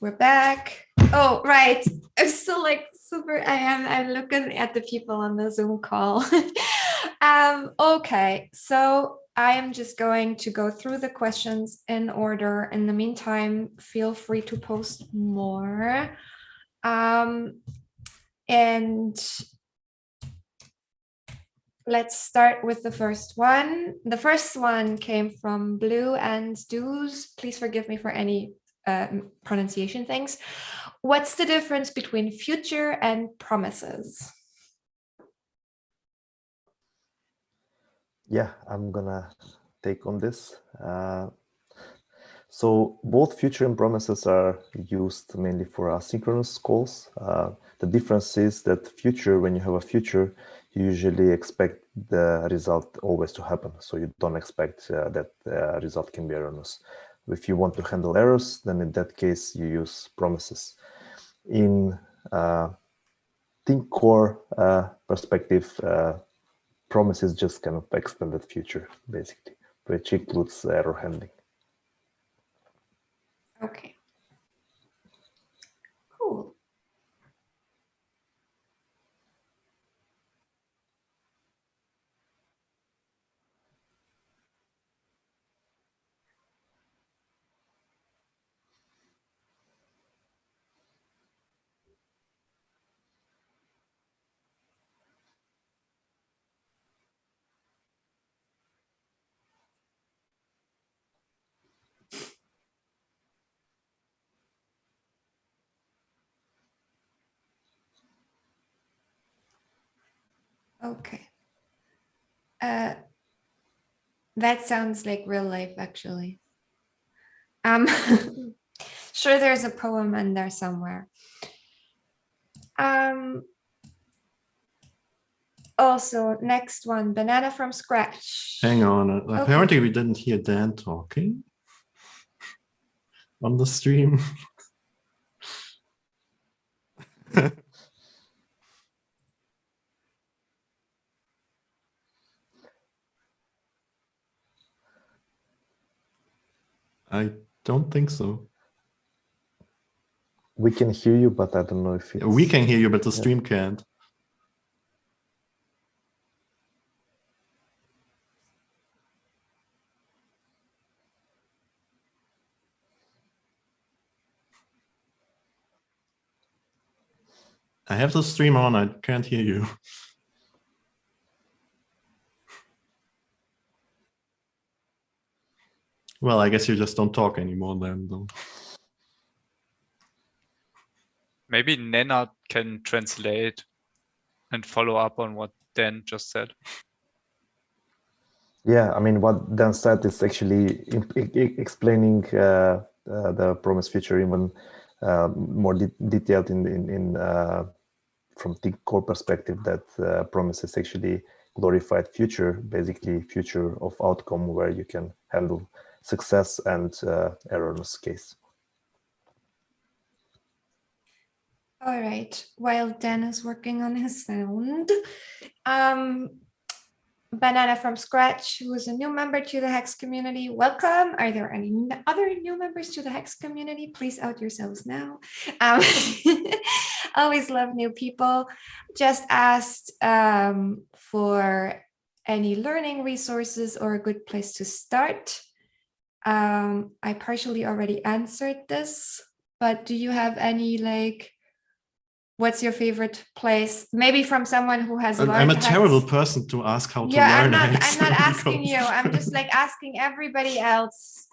We're back. Oh, right. I'm still like super. I'm looking at the people on the Zoom call. Okay, so I am just going to go through the questions in order. In the meantime, feel free to post more. And let's start with the first one. The first one came from Blue and Dews. Please forgive me for any pronunciation things. What's the difference between future and promises? Yeah, I'm gonna take on this. So both future and promises are used mainly for asynchronous calls. The difference is that future, when you have a future, you usually expect the result always to happen. So you don't expect that the result can be erroneous. If you want to handle errors, then in that case, you use promises. In think core perspective, promise is just kind of extended future, basically, which includes error handling. Okay. Cool. Okay. That sounds like real life, actually. Sure, there's a poem in there somewhere. Also, next one, banana from scratch. Hang on. Apparently, we didn't hear Dan talking on the stream. I don't think so. We can hear you, but I don't know if it's... We can hear you, but the stream can't. I have the stream on, I can't hear you. Well, I guess you just don't talk anymore then, though. Maybe Nena can translate and follow up on what Dan just said. Yeah, I mean, what Dan said is actually explaining the promise feature even more detailed in from the core perspective, that promise is actually glorified future, basically future of outcome where you can handle success and erroneous case. All right, while Dan is working on his sound, Banana from Scratch, who is a new member to the Haxe community, welcome. Are there any other new members to the Haxe community? Please out yourselves now. Always love new people. Just asked for any learning resources or a good place to start. I partially already answered this, but do you have any, like, what's your favorite place? Maybe from someone who has learned. I'm a terrible person to ask how to learn. I'm not asking you. I'm just like asking everybody else.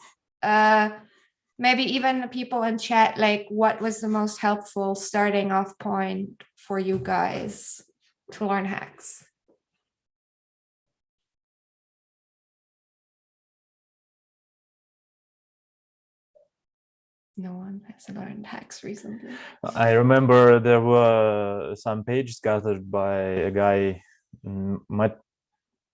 Maybe even the people in chat, like, what was the most helpful starting off point for you guys to learn Haxe? No one has learned Haxe recently. I remember there were some pages gathered by a guy,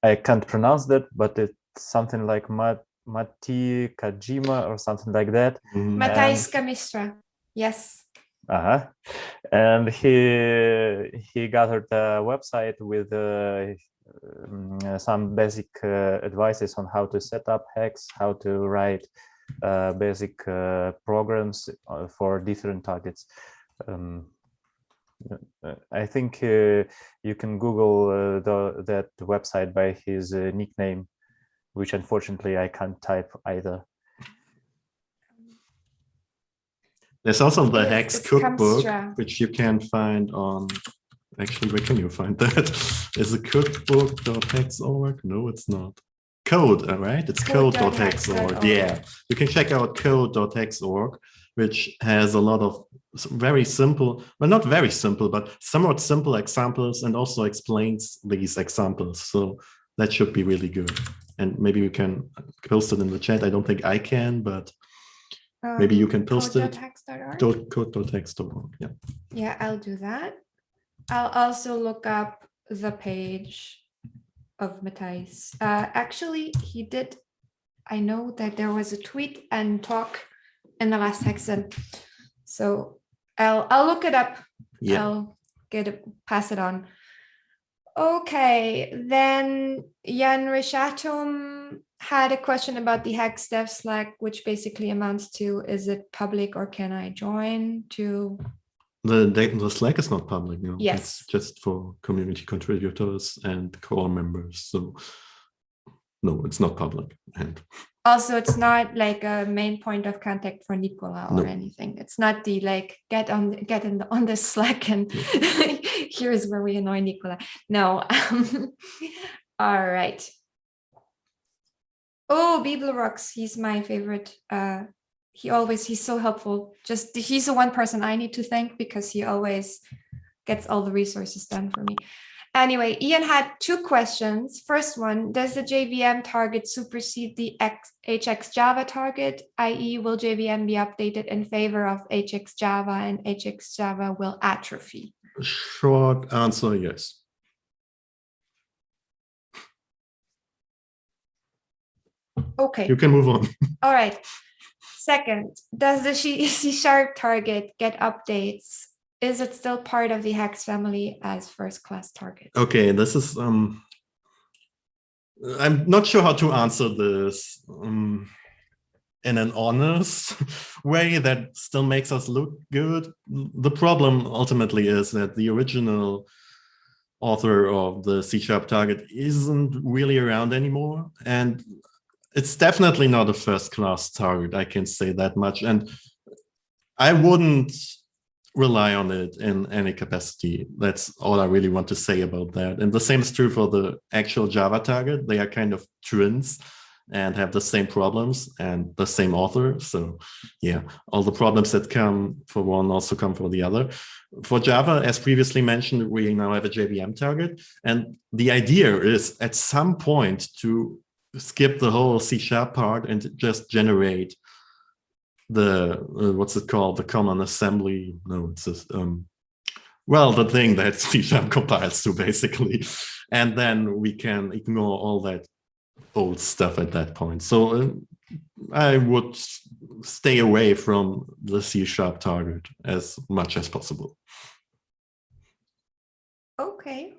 I can't pronounce that, but it's something like Matti Kajima or something like that. Matthijs Kamistra, yes. And he gathered a website with some basic advices on how to set up Haxe, how to write basic programs for different targets. I think you can Google that website by his nickname, which unfortunately I can't type either. There's also the Yes, Haxe it's cookbook, Kamstra. which you can find on. Actually, where can you find that? Is it cookbook.haxe.org? No, it's not. Code, right? It's code.haxe.org. Yeah, you can check out code.haxe.org, which has a lot of very simple, well, not very simple, but somewhat simple examples, and also explains these examples. So that should be really good. And maybe you can post it in the chat. I don't think I can, but maybe you can post it. Code.haxe.org. Yeah. Yeah, I'll do that. I'll also look up the page of Matthijs. Actually, he did. I know that there was a tweet and talk in the last hexen, so I'll look it up. Yeah. I'll pass it on. Okay, then Jan Rishatum had a question about the Haxe Dev Slack, which basically amounts to: is it public or can I join to? The Slack is not public, no. Yes. It's just for community contributors and core members. So no, it's not public. And also, it's not like a main point of contact for Nicola or No. anything. It's not the like on the Slack and here's where we annoy Nicola. No. All right. Oh, Bibelrocks, he's my favorite. He's so helpful. Just he's the one person I need to thank because he always gets all the resources done for me. Anyway, Ian had two questions. First one, does the JVM target supersede the HX Java target? i.e., will JVM be updated in favor of HX Java and HX Java will atrophy? short answer, yes. Okay. You can move on. All right. Second, does the C# target get updates? Is it still part of the Haxe family as first class target? Okay, this is I'm not sure how to answer this in an honest way that still makes us look good. The problem ultimately is that the original author of the C# target isn't really around anymore, and it's definitely not a first class target. I can say that much, and I wouldn't rely on it in any capacity. That's all I really want to say about that. And the same is true for the actual Java target. They are kind of twins and have the same problems and the same author. So yeah, all the problems that come for one also come for the other. For Java, as previously mentioned, we now have a JVM target. And the idea is at some point to skip the whole C# part and just generate the what's it called, the common assembly, no, it's just well, the thing that C# compiles to, basically, and then we can ignore all that old stuff at that point. So I would stay away from the C# target as much as possible. Okay.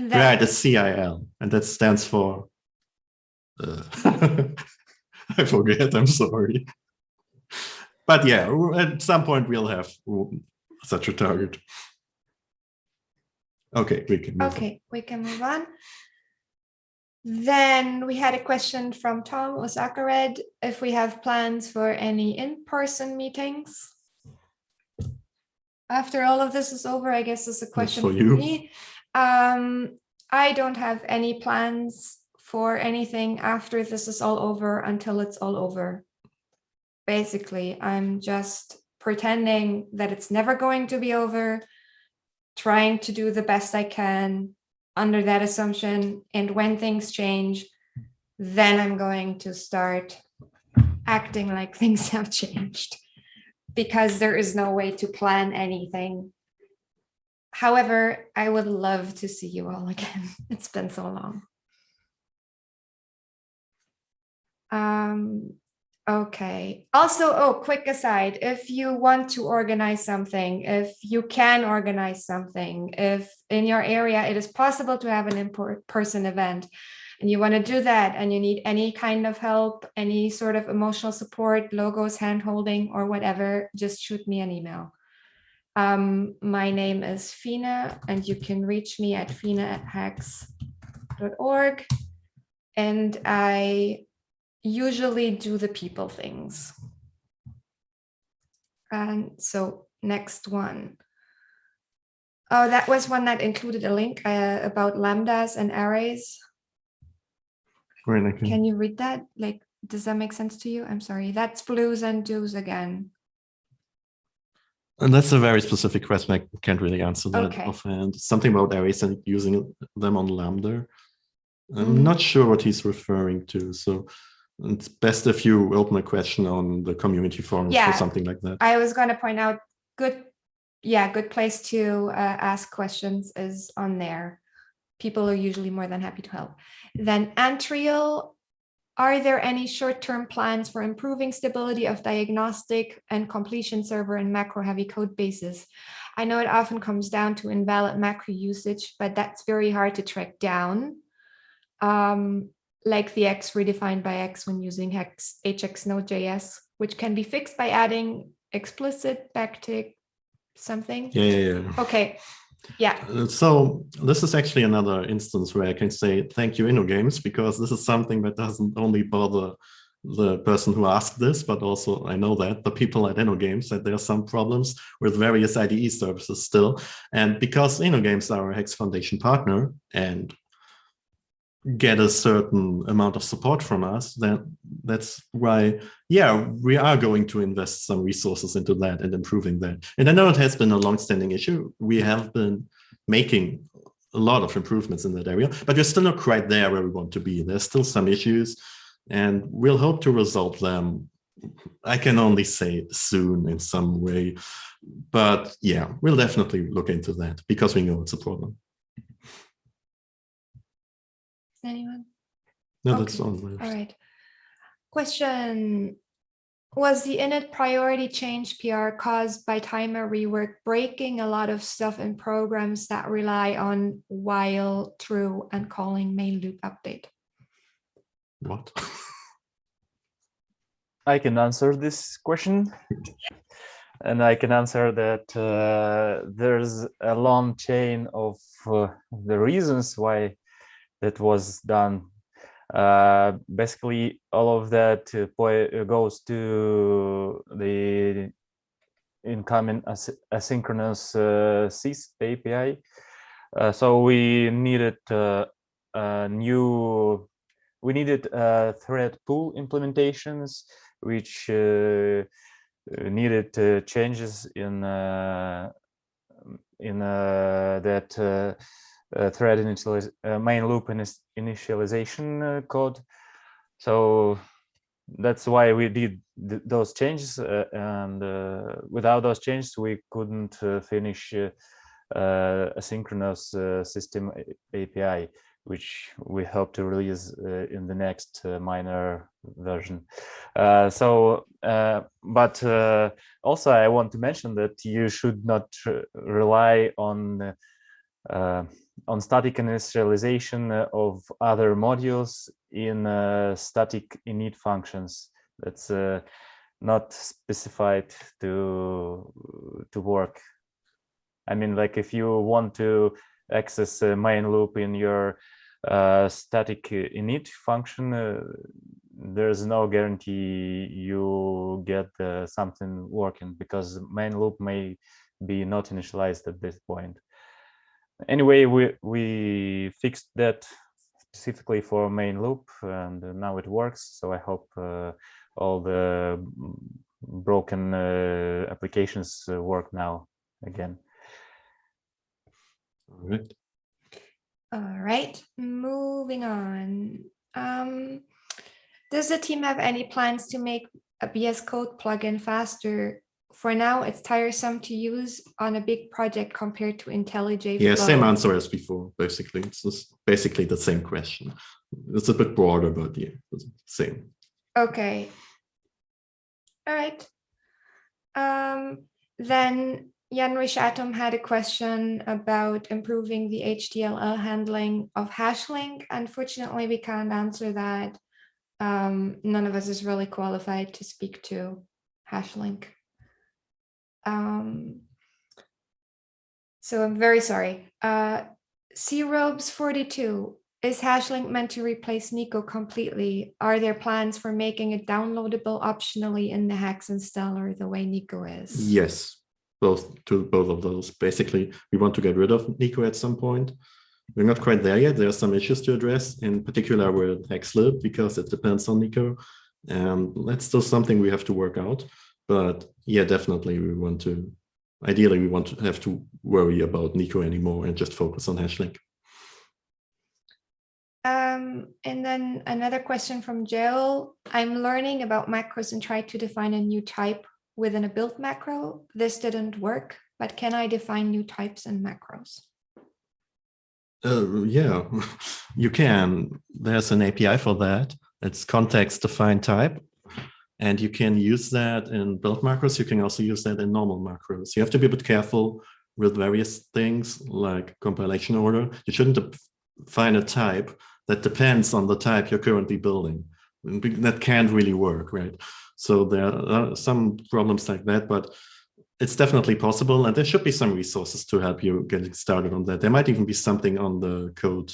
Right, it's CIL, and that stands for I forget, I'm sorry. But yeah, at some point we'll have such a target. Okay, we can move on. We can move on. Then we had a question from Tom Osakared, if we have plans for any in-person meetings. After all of this is over, I guess it's a question for me. I don't have any plans for anything after this is all over until it's all over. Basically, I'm just pretending that it's never going to be over, trying to do the best I can under that assumption. And when things change, then I'm going to start acting like things have changed, because there is no way to plan anything. However, I would love to see you all again. It's been so long. Okay. Also, quick aside, if you want to organize something, if you can organize something, if in your area it is possible to have an in-person event, and you want to do that, and you need any kind of help, any sort of emotional support, logos, hand holding, or whatever, just shoot me an email. My name is Fina, and you can reach me at fina@haxe.org. And I usually do the people things. And so next one. Oh, that was one that included a link about lambdas and arrays. Great, Can you read that? Like, does that make sense to you? I'm sorry. That's blues and do's again. And that's a very specific question. I can't really answer that Okay. offhand. Something about arrays and using them on Lambda. I'm not sure what he's referring to. So it's best if you open a question on the community forums or something like that. I was going to point out good place to ask questions is on there. People are usually more than happy to help. Then Antriel, are there any short-term plans for improving stability of diagnostic and completion server and macro heavy code bases? I know it often comes down to invalid macro usage, but that's very hard to track down. Like the X redefined by X when using HX Node.js, which can be fixed by adding explicit backtick something. Yeah. Okay. Yeah. So this is actually another instance where I can say thank you, InnoGames, because this is something that doesn't only bother the person who asked this, but also I know that the people at InnoGames, that there are some problems with various IDE services still. And because InnoGames are a Haxe Foundation partner and get a certain amount of support from us, then that's why, we are going to invest some resources into that and improving that. And I know it has been a long-standing issue. We have been making a lot of improvements in that area, but we're still not quite there where we want to be. There's still some issues, and we'll hope to resolve them. I can only say soon in some way, but we'll definitely look into that because we know it's a problem. Anyone? No, Okay. that's all. All right. Question. Was the init priority change PR caused by timer rework breaking a lot of stuff in programs that rely on while, true, and calling main loop update? What? I can answer this question. And I can answer that there's a long chain of the reasons why that was done. Basically, all of that goes to the incoming asynchronous sys API. So we needed thread pool implementations, which needed changes in that thread main loop initialization code. So that's why we did those changes, and without those changes we couldn't finish asynchronous system API, which we hope to release in the next minor version. But also I want to mention that you should not rely on static initialization of other modules in static init functions. That's not specified to work. I mean, like if you want to access a main loop in your static init function, there's no guarantee you get something working, because main loop may be not initialized at this point. Anyway, we fixed that specifically for main loop, and now it works. So I hope all the broken applications work now again. All right, moving on. Does the team have any plans to make a VS Code plugin faster? For now, it's tiresome to use on a big project compared to Intellij. Yeah, same answer as before, basically. It's just basically the same question. It's a bit broader, but yeah, it's the same. Okay. All right. Then Jan Rishatom had a question about improving the HTML handling of hashlink. Unfortunately, we can't answer that. None of us is really qualified to speak to hashlink. So I'm very sorry. CRobes42, is hashlink meant to replace Nico completely? Are there plans for making it downloadable optionally in the Haxe installer the way Nico is? Yes, both of those. Basically, we want to get rid of Nico at some point. We're not quite there yet. There are some issues to address, in particular with Haxelib, because it depends on Nico. And that's still something we have to work out. But yeah, definitely we want to, ideally we want to have to worry about Nico anymore and just focus on hashlink. And then another question from Joel. I'm learning about macros and try to define a new type within a build macro. This didn't work, but can I define new types in macros? Yeah, you can. There's an API for that. It's context defined type. And you can use that in build macros. You can also use that in normal macros. You have to be a bit careful with various things like compilation order. You shouldn't define a type that depends on the type you're currently building. That can't really work, right? So there are some problems like that, but it's definitely possible. And there should be some resources to help you getting started on that. There might even be something on the code,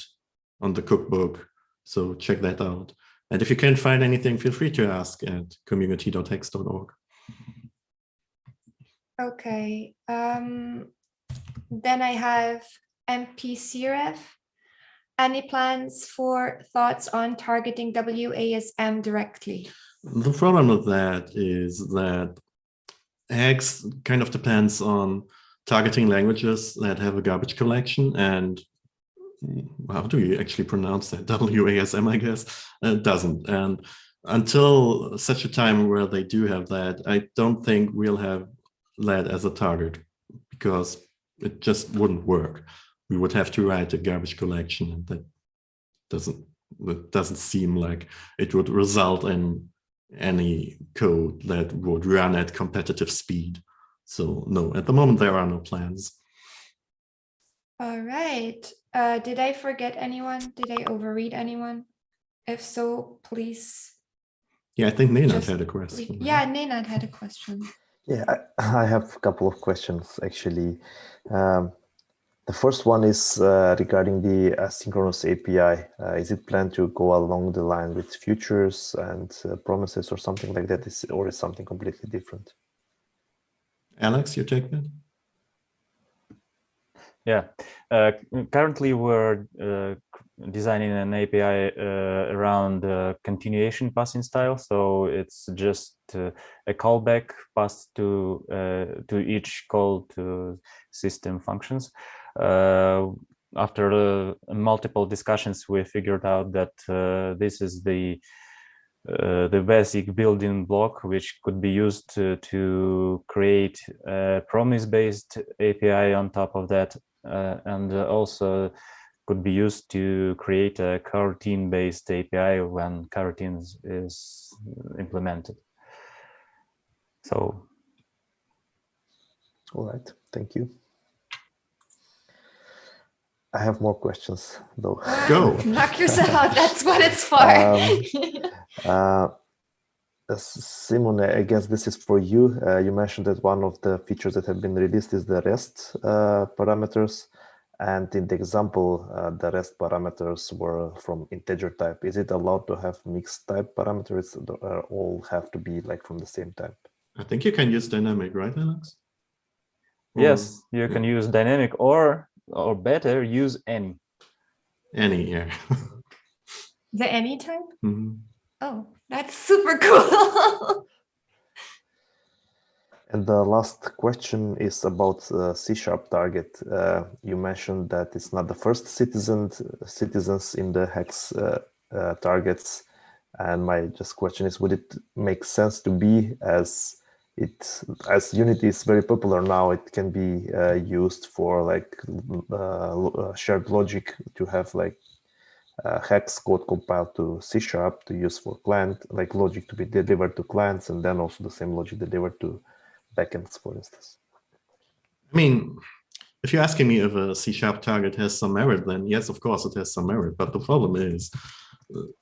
on the cookbook. So check that out. And if you can't find anything, feel free to ask at community.hex.org. Okay. Then I have MPCRF. Any plans for thoughts on targeting WASM directly? The problem with that is that Haxe kind of depends on targeting languages that have a garbage collection, and how do you actually pronounce that? WASM, I guess. It doesn't. And until such a time where they do have that, I don't think we'll have that as a target, because it just wouldn't work. We would have to write a garbage collection, and that doesn't seem like it would result in any code that would run at competitive speed. So no, at the moment there are no plans. All right. Did I forget anyone? Did I overread anyone? If so, please. Yeah, I think Nenad had a question. Yeah, Nenad had a question. Yeah, I have a couple of questions actually. The first one is regarding the asynchronous API. Is it planned to go along the line with futures and promises or something like that, or is something completely different? Alex, you take that? Yeah, currently we're designing an API around continuation passing style. So it's just a callback passed to each call to system functions. After multiple discussions, we figured out that this is the basic building block, which could be used to create a promise-based API on top of that, and also could be used to create a coroutine-based API when coroutine is implemented. So, all right, thank you. I have more questions though. Go. Knock yourself out. That's what it's for. Simon, I guess this is for you. You mentioned that one of the features that have been released is the REST parameters. And in the example, the REST parameters were from integer type. Is it allowed to have mixed type parameters, or all have to be like from the same type? I think you can use dynamic, right, Alex? yes, you can use dynamic, or better, use any. Any, yeah. The any type? Mm-hmm. Oh, that's super cool. And the last question is about C# target. You mentioned that it's not the first citizens in the Haxe targets. And my just question is, would it make sense to be, as Unity is very popular now, it can be used for like shared logic, to have like Haxe code compiled to C# to use for client, like logic to be delivered to clients, and then also the same logic delivered to backends, for instance? I mean, if you're asking me if a C# target has some merit, then yes, of course it has some merit. But the problem is,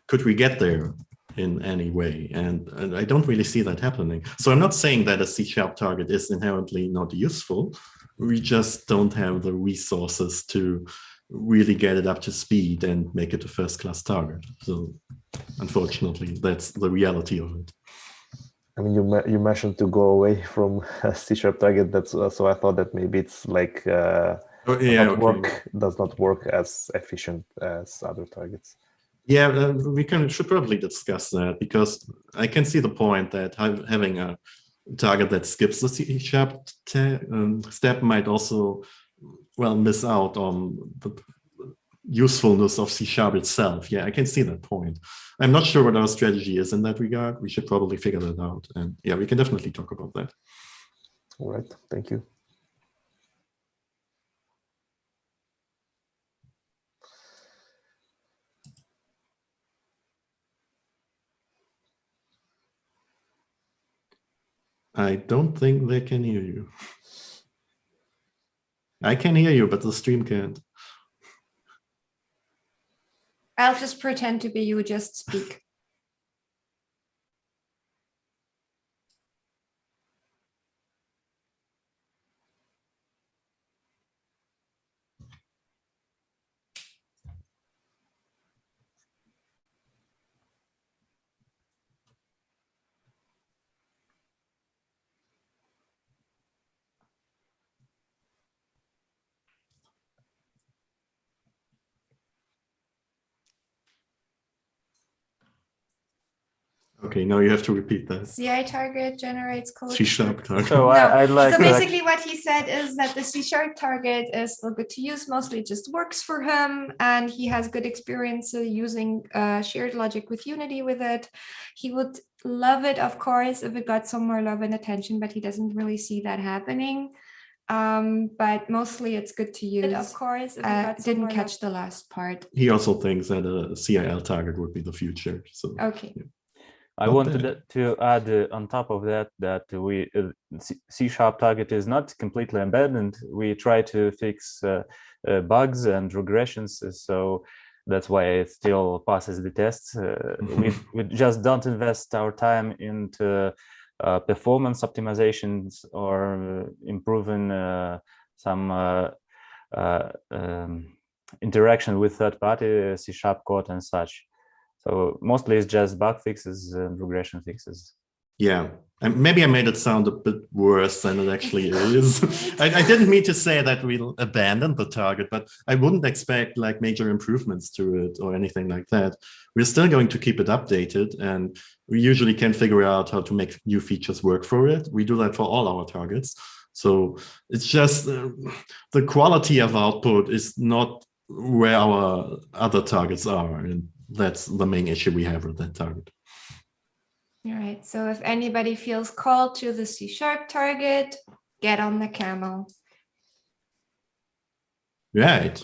could we get there in any way? And I don't really see that happening. So I'm not saying that a C# target is inherently not useful. We just don't have the resources to really get it up to speed and make it a first-class target. So unfortunately, that's the reality of it. I mean, you mentioned to go away from a C# target. That's so I thought that maybe it's like does not work as efficient as other targets. Yeah, we should probably discuss that, because I can see the point that having a target that skips the C# step might also, well, miss out on the usefulness of C# itself. Yeah, I can see that point. I'm not sure what our strategy is in that regard. We should probably figure that out. And yeah, we can definitely talk about that. All right, thank you. I don't think they can hear you. I can hear you, but the stream can't. I'll just pretend to be you, just speak. Okay, now you have to repeat that. CI target generates code. C# target. So No. I'd like So to basically what he said is that the C# target is still good to use, mostly it just works for him, and he has good experience using shared logic with Unity with it. He would love it, of course, if it got some more love and attention, but he doesn't really see that happening. But mostly it's good to use. Of course, if it got didn't catch the last part. He also thinks that a CIL target would be the future. So okay. Yeah. I wanted to add on top of that we C# target is not completely abandoned. We try to fix bugs and regressions, so that's why it still passes the tests. We just don't invest our time into performance optimizations or improving some interaction with third-party C# code and such. So mostly it's just bug fixes and regression fixes. Yeah, and maybe I made it sound a bit worse than it actually is. I didn't mean to say that we'll abandon the target, but I wouldn't expect like major improvements to it or anything like that. We're still going to keep it updated, and we usually can figure out how to make new features work for it. We do that for all our targets. So it's just the quality of output is not where our other targets are, and that's the main issue we have with that target. All right, so if anybody feels called to the C# target, get on the camel. Right.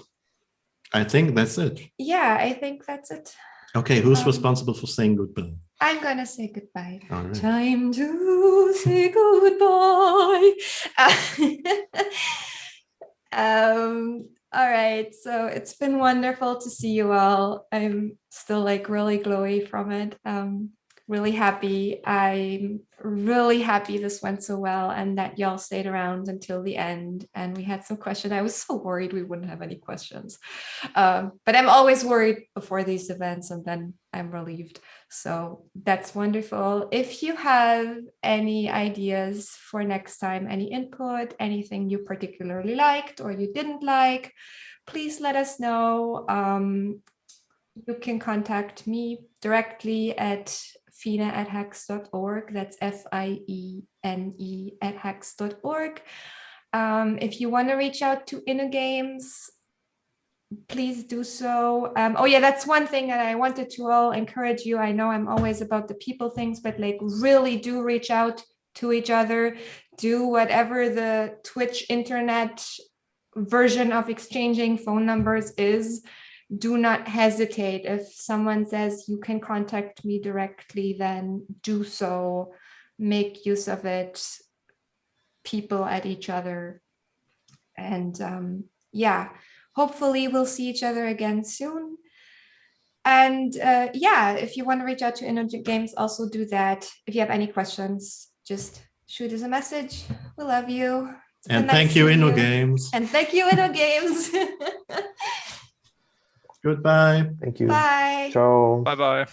I think that's it. Yeah, I think that's it. Okay, who's responsible for saying goodbye? I'm gonna say goodbye. All right. Time to say goodbye. All right, so it's been wonderful to see you all. I'm still like really glowy from it. Really happy. I'm really happy this went so well and that y'all stayed around until the end and we had some questions. I was so worried we wouldn't have any questions. But I'm always worried before these events and then I'm relieved. So that's wonderful. If you have any ideas for next time, any input, anything you particularly liked or you didn't like, please let us know. You can contact me directly at fine@haxe.org. That's FIENE@haxe.org. If you want to reach out to InnoGames, please do so. Oh yeah, that's one thing that I wanted to all encourage you. I know I'm always about the people things, but like really do reach out to each other. Do whatever the Twitch internet version of exchanging phone numbers is. Do not hesitate. If someone says you can contact me directly, then do so. Make use of it. People at each other. And yeah, hopefully we'll see each other again soon. And yeah, if you want to reach out to InnoGames, also do that. If you have any questions, just shoot us a message. We love you. It's been And nice thank you, seeing InnoGames. And thank you, InnoGames. Goodbye. Thank you. Bye. Ciao. Bye bye.